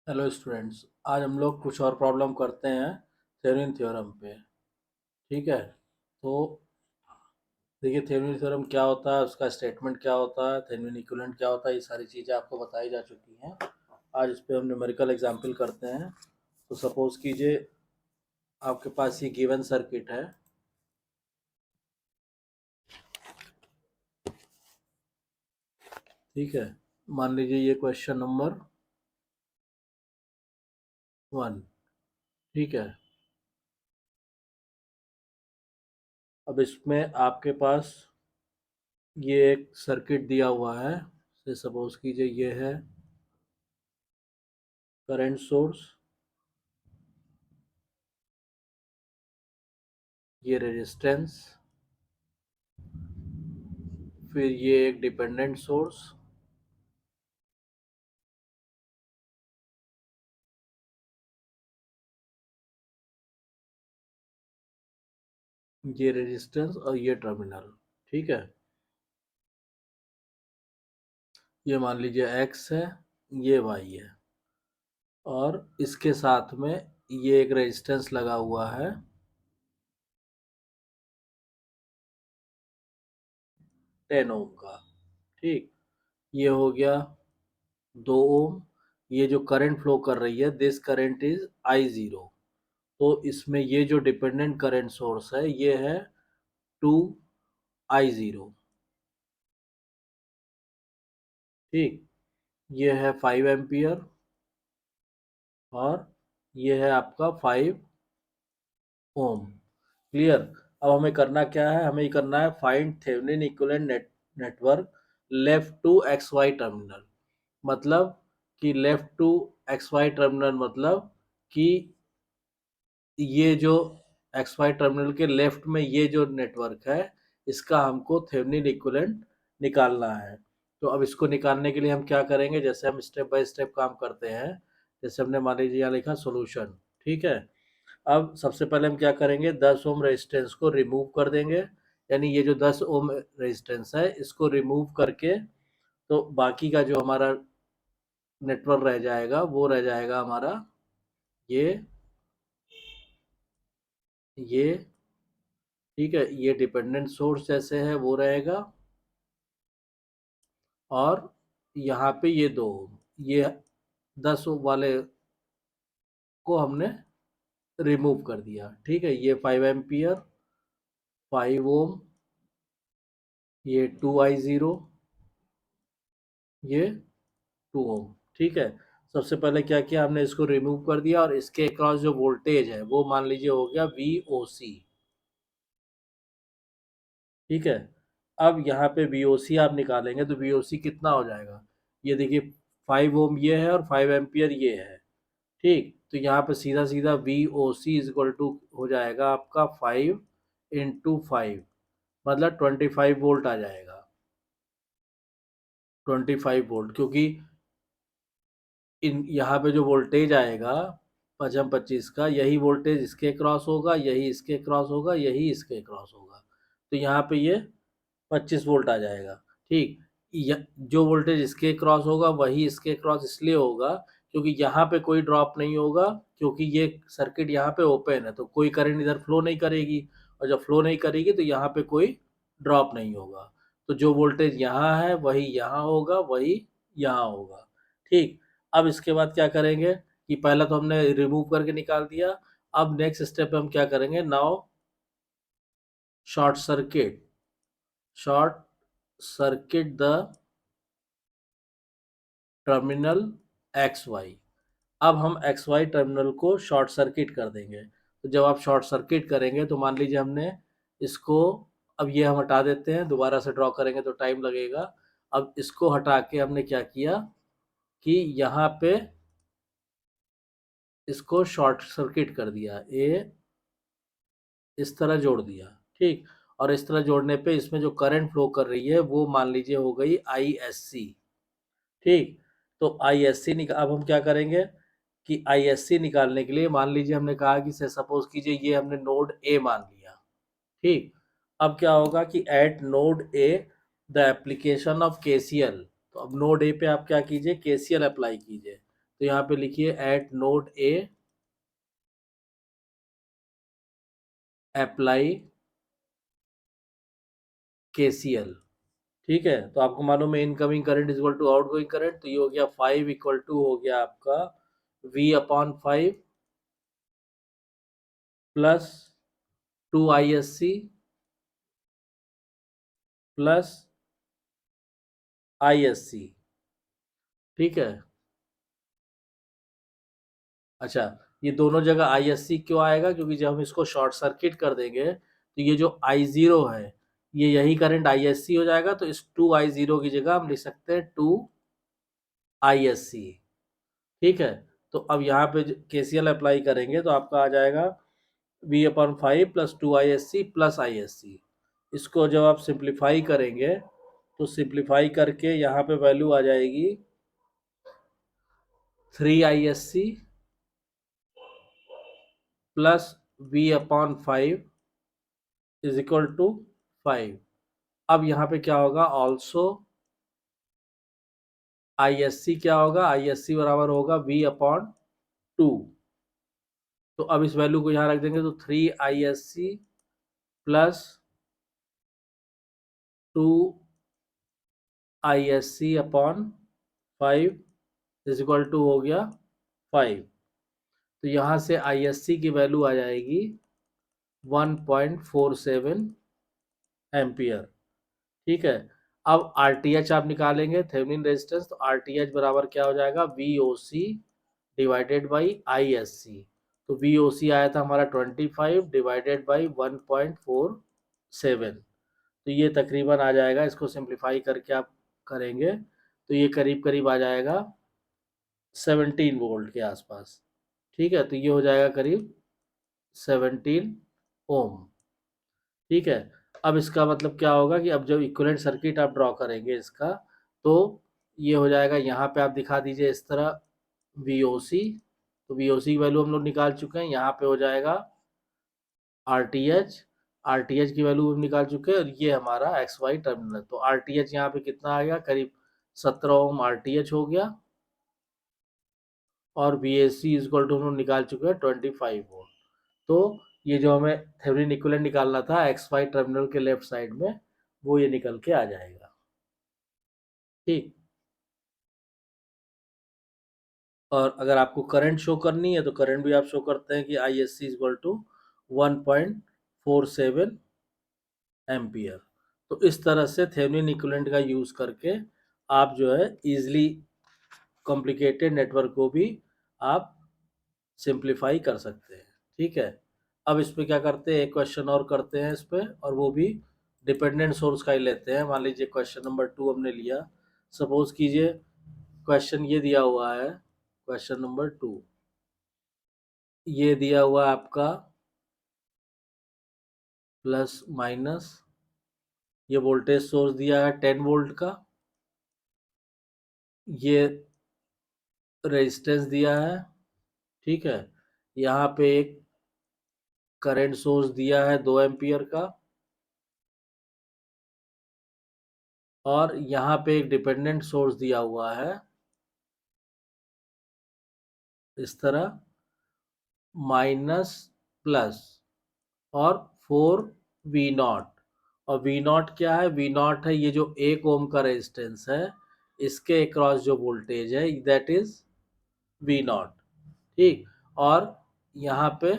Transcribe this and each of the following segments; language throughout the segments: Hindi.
हेलो स्टूडेंट्स, आज हम लोग कुछ और प्रॉब्लम करते हैं थेवेनिन थ्योरम पे। ठीक है, तो देखिए थेवेनिन थ्योरम क्या होता है, उसका स्टेटमेंट क्या होता है, थेवेनिन इक्विवेलेंट क्या होता है, ये सारी चीज़ें आपको बताई जा चुकी हैं। आज इस पे हम न्यूमेरिकल एग्जाम्पल करते हैं। तो सपोज कीजिए आपके पास ये गिवन सर्किट है। ठीक है, मान लीजिए ये क्वेश्चन नंबर 1। ठीक है, अब इसमें आपके पास ये एक सर्किट दिया हुआ है। से सपोज कीजिए ये है करंट सोर्स, ये रेजिस्टेंस, फिर ये एक डिपेंडेंट सोर्स, ये रेजिस्टेंस और ये टर्मिनल। ठीक है, ये मान लीजिए x है, ये y है, और इसके साथ में ये एक रेजिस्टेंस लगा हुआ है 10 ओम का। ठीक, ये हो गया 2 ओम। ये जो करंट फ्लो कर रही है, दिस करंट इज I0। तो इसमें ये जो डिपेंडेंट करंट सोर्स है ये है 2I0। ठीक, ये है 5 एम्पियर और ये है आपका 5 ओम। क्लियर। अब हमें करना क्या है, हमें करना है find Thevenin equivalent network left to X Y terminal. मतलब कि left to X Y terminal मतलब कि ये जो एक्स वाई टर्मिनल के लेफ्ट में ये जो नेटवर्क है, इसका हमको थेवेनिन इक्विवेलेंट निकालना है। तो अब इसको निकालने के लिए हम क्या करेंगे, जैसे हम स्टेप बाय स्टेप काम करते हैं। जैसे हमने मान लीजिए यहाँ लिखा सॉल्यूशन। ठीक है, अब सबसे पहले हम क्या करेंगे, 10 ओम रेजिस्टेंस को रिमूव कर देंगे। यानी ये जो 10 ओम रेजिस्टेंस है इसको रिमूव करके तो बाकी का जो हमारा नेटवर्क रह जाएगा वो रह जाएगा हमारा ये ये ठीक है, ये डिपेंडेंट सोर्स जैसे है वो रहेगा, और यहाँ पे ये 2 ओम, ये 10 ओम वाले को हमने रिमूव कर दिया। ठीक है, ये 5 एम्पियर, 5 ओम, ये 2I0, ये 2 ओम। ठीक है, सबसे पहले क्या किया हमने, इसको रिमूव कर दिया और इसके अक्रॉस जो वोल्टेज है वो मान लीजिए हो गया VOC। ठीक है, अब यहाँ पे VOC आप निकालेंगे तो VOC कितना हो जाएगा, ये देखिए 5 ओम ये है और 5 एम्पियर ये है। ठीक, तो यहाँ पे सीधा सीधा VOC इज इक्वल टू हो जाएगा आपका 5 × 5, मतलब 25 वोल्ट आ जाएगा। 25 वोल्ट, क्योंकि इन यहाँ पे जो वोल्टेज आएगा 5 25 का, यही वोल्टेज इसके क्रॉस होगा, यही इसके क्रॉस होगा, यही इसके क्रॉस होगा। तो यहाँ पे ये 25 वोल्ट आ जाएगा। ठीक, जो वोल्टेज इसके क्रॉस होगा वही इसके क्रॉस इसलिए होगा क्योंकि यहाँ पे कोई ड्रॉप नहीं होगा, क्योंकि ये सर्किट यहाँ पे ओपन है तो कोई करंट इधर फ्लो नहीं करेगी, और जब फ्लो नहीं करेगी तो यहाँ पे कोई ड्रॉप नहीं होगा। तो जो वोल्टेज यहाँ है वही यहाँ होगा, वही यहाँ होगा। ठीक, अब इसके बाद क्या करेंगे कि पहला तो हमने रिमूव करके निकाल दिया। अब नेक्स्ट स्टेप पे हम क्या करेंगे, now short circuit the terminal X Y. अब हम एक्स वाई टर्मिनल को शॉर्ट सर्किट कर देंगे। तो जब आप शॉर्ट सर्किट करेंगे तो मान लीजिए हमने इसको, अब ये हम हटा देते हैं, दोबारा से ड्रॉ करेंगे तो टाइम लगेगा। अब इसको हटा के हमने क्या किया कि यहाँ पे इसको शॉर्ट सर्किट कर दिया, ए इस तरह जोड़ दिया। ठीक, और इस तरह जोड़ने पे इसमें जो करंट फ्लो कर रही है वो मान लीजिए हो गई ISC। ठीक, तो ISC अब हम क्या करेंगे कि ISC निकालने के लिए मान लीजिए हमने कहा कि से सपोज कीजिए ये हमने नोड ए मान लिया। ठीक, अब क्या होगा कि eight node A the application of KCL। तो अब नोड ए पे आप क्या कीजिए, KCL अप्लाई कीजिए। तो यहाँ पे लिखिए at node A apply KCL. ठीक है, तो आपको मालूम है incoming current is equal to outgoing current, तो ये हो गया 5 इक्वल टू हो गया आपका V upon 5 plus 2 ISC plus ISC। ठीक है, अच्छा, ये दोनों जगह ISC क्यों आएगा, क्योंकि जब हम इसको शॉर्ट सर्किट कर देंगे तो ये जो I0 है ये यही करंट ISC हो जाएगा, तो इस 2I0 की जगह हम लिख सकते हैं 2ISC। ठीक है, तो अब यहाँ पे KCL अप्लाई करेंगे तो आपका आ जाएगा V upon 5 plus 2 ISC plus ISC। इसको जब आप सिंप्लीफाई करेंगे तो सिंप्लीफाई करके यहाँ पे वैल्यू आ जाएगी 3 ISC plus V upon 5 is equal to 5। अब यहाँ पे क्या होगा, ऑल्सो ISC क्या होगा, ISC बराबर होगा V अपॉन 2। तो अब इस वैल्यू को यहाँ रख देंगे तो 3 ISC plus 2 ISC upon 5 is equal to हो गया 5। तो यहाँ से ISC की वैल्यू आ जाएगी 1.47 एम्पियर। ठीक है, अब RTH आप निकालेंगे, थेवेनिन रेजिस्टेंस, तो RTH बराबर क्या हो जाएगा, VOC डिवाइडेड बाई ISC। तो VOC आया था हमारा 25 डिवाइडेड बाई 1.47, तो ये तकरीबन आ जाएगा, इसको सिंप्लीफाई करके आप करेंगे तो ये करीब करीब आ जाएगा 17 वोल्ट के आसपास। ठीक है, तो ये हो जाएगा करीब 17 ओम। ठीक है, अब इसका मतलब क्या होगा कि अब जब इक्विवेलेंट सर्किट आप ड्रॉ करेंगे इसका, तो ये हो जाएगा, यहाँ पे आप दिखा दीजिए इस तरह VOC, तो VOC की वैल्यू हम लोग निकाल चुके हैं, यहाँ पे हो जाएगा RTH की वैल्यू हम निकाल चुके हैं, और ये हमारा XY टर्मिनल। तो RTH यहाँ पे कितना आ गया, करीब 17 ओम RTH हो गया, और VAC इक्वल टू हम लोग निकाल चुके हैं 25 वोल्ट। तो ये जो हमें थेवेनिन इक्विवेलेंट निकालना था XY टर्मिनल के लेफ्ट साइड में, वो ये निकल के आ जाएगा। ठीक, और अगर आपको करंट शो करनी है तो करंट भी आप शो करते हैं कि ISC इक्वल टू 1.47 एम्पियर। तो इस तरह से थेवेनिन इक्विवेलेंट का यूज करके आप जो है इजिली कॉम्प्लिकेटेड नेटवर्क को भी आप सिंप्लीफाई कर सकते हैं। ठीक है, अब इस पे क्या करते हैं, एक क्वेश्चन और करते हैं इस पे, और वो भी डिपेंडेंट सोर्स का ही लेते हैं। मान लीजिए क्वेश्चन नंबर 2 हमने लिया, सपोज कीजिए क्वेश्चन ये दिया हुआ है, क्वेश्चन नंबर 2 ये दिया हुआ है आपका प्लस माइनस, ये वोल्टेज सोर्स दिया है 10 वोल्ट का, ये रेजिस्टेंस दिया है। ठीक है, यहाँ पे एक करंट सोर्स दिया है 2 एम्पियर का, और यहाँ पे एक डिपेंडेंट सोर्स दिया हुआ है इस तरह, माइनस प्लस, और 4 V0। और V0 क्या है, V0 है ये जो 1 ओम का रेजिस्टेंस है, इसके अक्रॉस जो वोल्टेज है दैट इज V0। ठीक, और यहाँ पे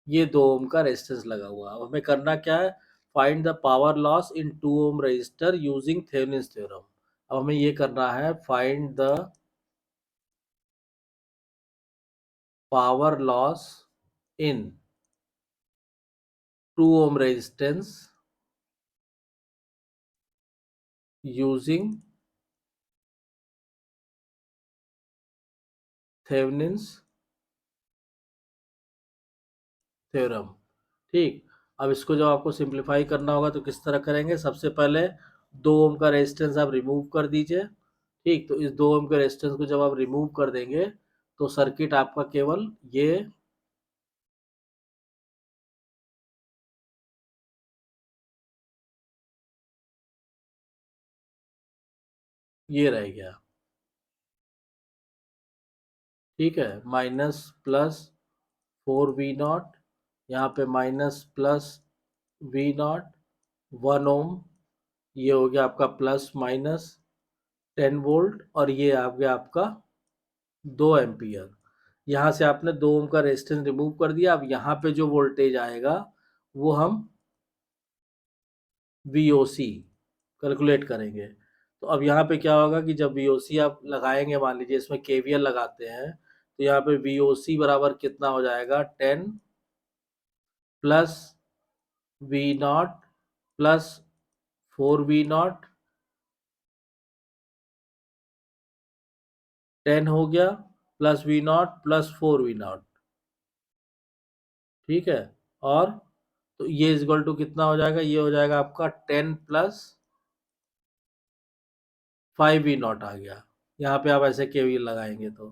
ये 2 ओम का रेजिस्टेंस लगा हुआ है। अब हमें करना क्या है, find the power loss in 2 ohm resistor using Thevenin's theorem. अब हमें ये करना है, find the power loss in 2 ohm resistance using Thevenin's theorem. ठीक, अब इसको जब आपको सिंप्लीफाई करना होगा तो किस तरह करेंगे, सबसे पहले 2 ओम का रेजिस्टेंस आप रिमूव कर दीजिए। ठीक, तो इस 2 ओम के रेजिस्टेंस को जब आप रिमूव कर देंगे तो सर्किट आपका केवल ये ये रह गया, ठीक है, माइनस प्लस 4V0, यहाँ पे माइनस प्लस V0, 1 ओम, ये हो गया आपका प्लस माइनस 10 वोल्ट, और ये आ गया आपका 2 एम्पियर। यहाँ से आपने 2 ओम का रेजिस्टेंस रिमूव कर दिया। अब यहाँ पे जो वोल्टेज आएगा वो हम VOC कैलकुलेट करेंगे। तो अब यहाँ पे क्या होगा कि जब VOC आप लगाएंगे, मान लीजिए इसमें KVL लगाते हैं, तो यहाँ पे VOC बराबर कितना हो जाएगा, 10 प्लस V0 प्लस 4V0, 10 हो गया, प्लस V0 प्लस 4V0, ठीक है। और तो ये इक्वल टू कितना हो जाएगा, ये हो जाएगा आपका 10 प्लस 5V0 आ गया। यहाँ पे आप ऐसे केवीएल लगाएंगे तो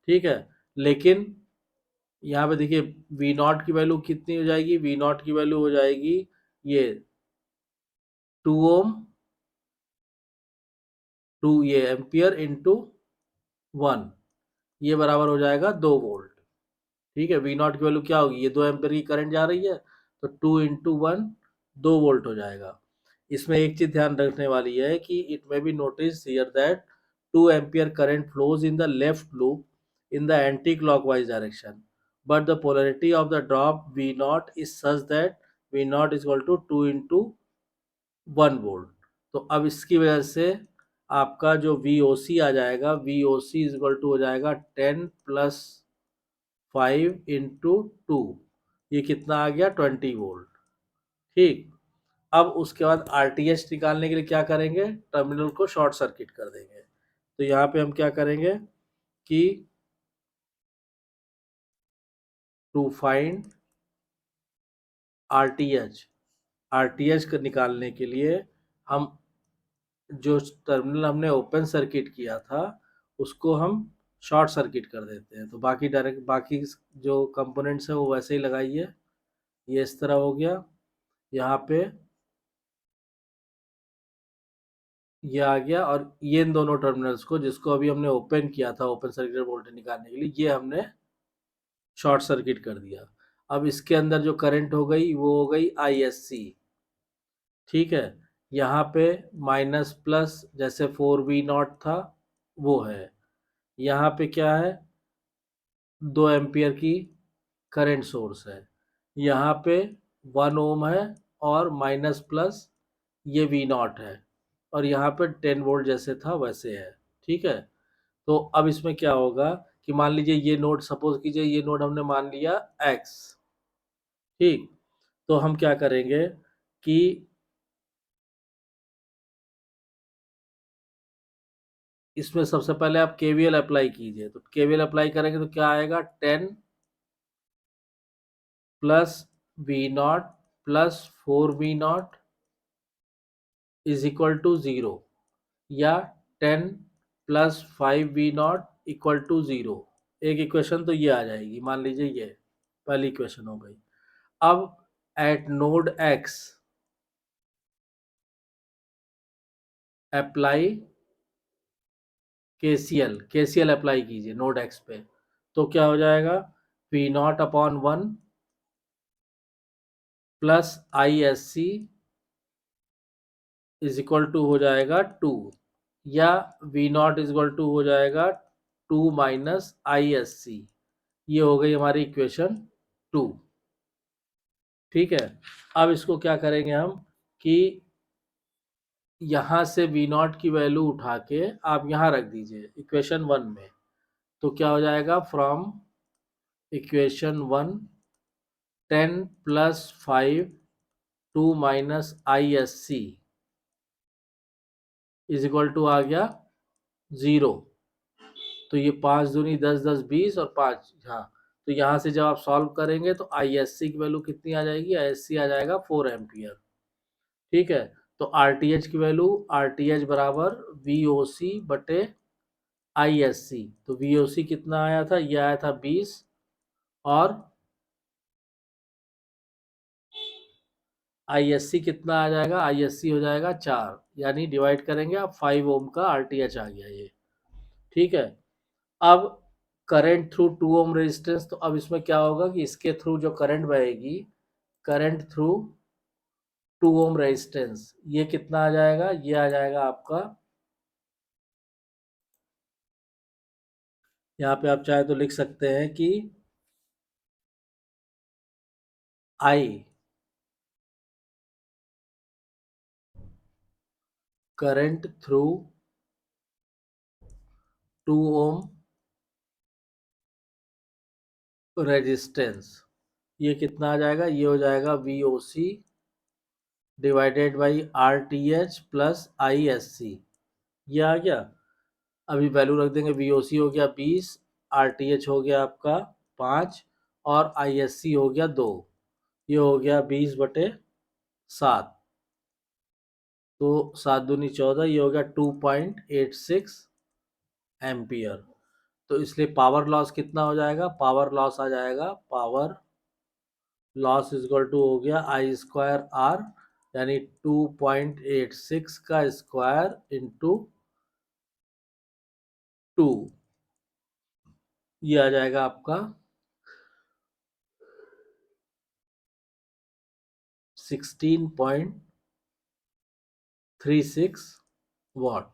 ठीक है। लेकिन यहाँ पे देखिए V0 की वैल्यू कितनी हो जाएगी, V0 की वैल्यू हो जाएगी ये 2 ओम, 2 ये एम्पियर इंटू 1, ये बराबर हो जाएगा 2 वोल्ट, ठीक है। V0 की वैल्यू क्या होगी, ये 2 एम्पियर की करंट जा रही है, तो 2 × 1 2 वोल्ट हो जाएगा। इसमें एक चीज ध्यान रखने वाली है कि it may be notice here that 2 ampere current flows in the left loop in the anti-clockwise direction, but the polarity of the drop V0 is such that V0 is equal to 2 × 1 volt. तो अब इसकी वजह से आपका जो VOC आ जाएगा, VOC इज इक्वल टू हो जाएगा 10 प्लस 5 × 2, ये कितना आ गया, 20 वोल्ट, ठीक। अब उसके बाद RTH निकालने के लिए क्या करेंगे, टर्मिनल को शॉर्ट सर्किट कर देंगे। तो यहाँ पे हम क्या करेंगे कि टू फाइंड RTH को निकालने के लिए हम जो टर्मिनल हमने ओपन सर्किट किया था उसको हम शॉर्ट सर्किट कर देते हैं। तो बाकी जो कंपोनेंट्स है वो वैसे ही लगाइए। ये इस तरह हो गया, यहाँ पे ये आ गया, और ये इन दोनों टर्मिनल्स को जिसको अभी हमने ओपन किया था ओपन सर्किट वोल्टेज निकालने के लिए, ये हमने शॉर्ट सर्किट कर दिया। अब इसके अंदर जो करंट हो गई वो हो गई ISC, ठीक है। यहाँ पे माइनस प्लस जैसे 4V0 था वो है, यहाँ पे क्या है, 2 एम्पियर की करंट सोर्स है, यहाँ पे 1 ओम है, और माइनस प्लस ये V0 है, और यहाँ पे 10 वोल्ट जैसे था वैसे है, ठीक है। तो अब इसमें क्या होगा कि मान लीजिए ये नोड, सपोज कीजिए ये नोड हमने मान लिया X, ठीक। तो हम क्या करेंगे कि इसमें सबसे पहले आप KVL अप्लाई कीजिए। तो KVL अप्लाई करेंगे तो क्या आएगा, 10 plus V0 plus 4V0 is equal to 0, या 10 प्लस 5V0 इक्वल टू 0। एक इक्वेशन तो ये आ जाएगी, मान लीजिए ये पहली इक्वेशन हो गई। अब at node X apply KCL apply कीजिए नोड X पे। तो क्या हो जाएगा, V0/1 plus ISC is equal to हो जाएगा 2, या V0 इज इक्वल टू हो जाएगा 2 माइनस ISC। ये हो गई हमारी इक्वेशन 2, ठीक है। अब इसको क्या करेंगे हम कि यहाँ से V0 की वैल्यू उठा के आप यहाँ रख दीजिए इक्वेशन 1 में। तो क्या हो जाएगा, from equation 1 10 plus 5 2 minus ISC is equal to आ गया 0। तो ये 5 दूनी 10, 10 20 और 5, हाँ। तो यहाँ से जब आप सॉल्व करेंगे तो ISC की वैल्यू कितनी आ जाएगी, ISC आ जाएगा 4 एम्पियर, ठीक है। तो RTH की वैल्यू, RTH बराबर VOC बटे ISC। तो VOC कितना आया था, ये आया था 20, और ISC कितना आ जाएगा, ISC हो जाएगा 4, यानी डिवाइड करेंगे आप 5 ओम का RTH आ गया ये। ठीक है। अब करंट थ्रू 2 ओम रेजिस्टेंस, तो अब इसमें क्या होगा कि इसके थ्रू जो करंट बहेगी, करंट थ्रू 2 ओम रेजिस्टेंस, ये कितना आ जाएगा, ये आ जाएगा आपका, यहाँ पे आप चाहे तो लिख सकते हैं कि I current through 2 ohm resistance, ये कितना आ जाएगा, ये हो जाएगा VOC divided by RTH plus ISC, ये आ गया। अभी वैल्यू रख देंगे, VOC हो गया 20, RTH हो गया आपका 5 और ISC हो गया 2, ये हो गया 20/7, तो 7 दूनी 14, ये हो गया 2.86 एम्पियर। तो इसलिए पावर लॉस कितना हो जाएगा, पावर लॉस आ जाएगा, power loss is equal to हो गया I²R, यानी 2.86 का स्क्वायर इंटू 2, ये आ जाएगा आपका 16.36 वाट।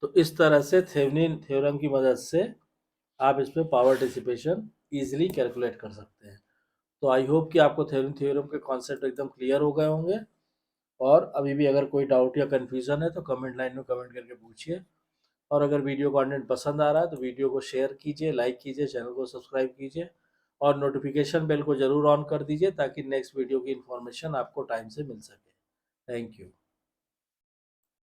तो इस तरह से थेवेनिन थ्योरम की मदद से आप इसमें पावर डिसिपेशन इजीली कैलकुलेट कर सकते हैं। तो आई होप कि आपको थेवेनिन थ्योरम के कॉन्सेप्ट एकदम क्लियर हो गए होंगे, और अभी भी अगर कोई डाउट या कन्फ्यूज़न है तो कमेंट लाइन में कमेंट करके पूछिए। और अगर वीडियो कंटेंट पसंद आ रहा है तो वीडियो को शेयर कीजिए, लाइक कीजिए, चैनल को सब्सक्राइब कीजिए और नोटिफिकेशन बेल को ज़रूर ऑन कर दीजिए ताकि नेक्स्ट वीडियो की इन्फॉर्मेशन आपको टाइम से मिल सके। Thank you.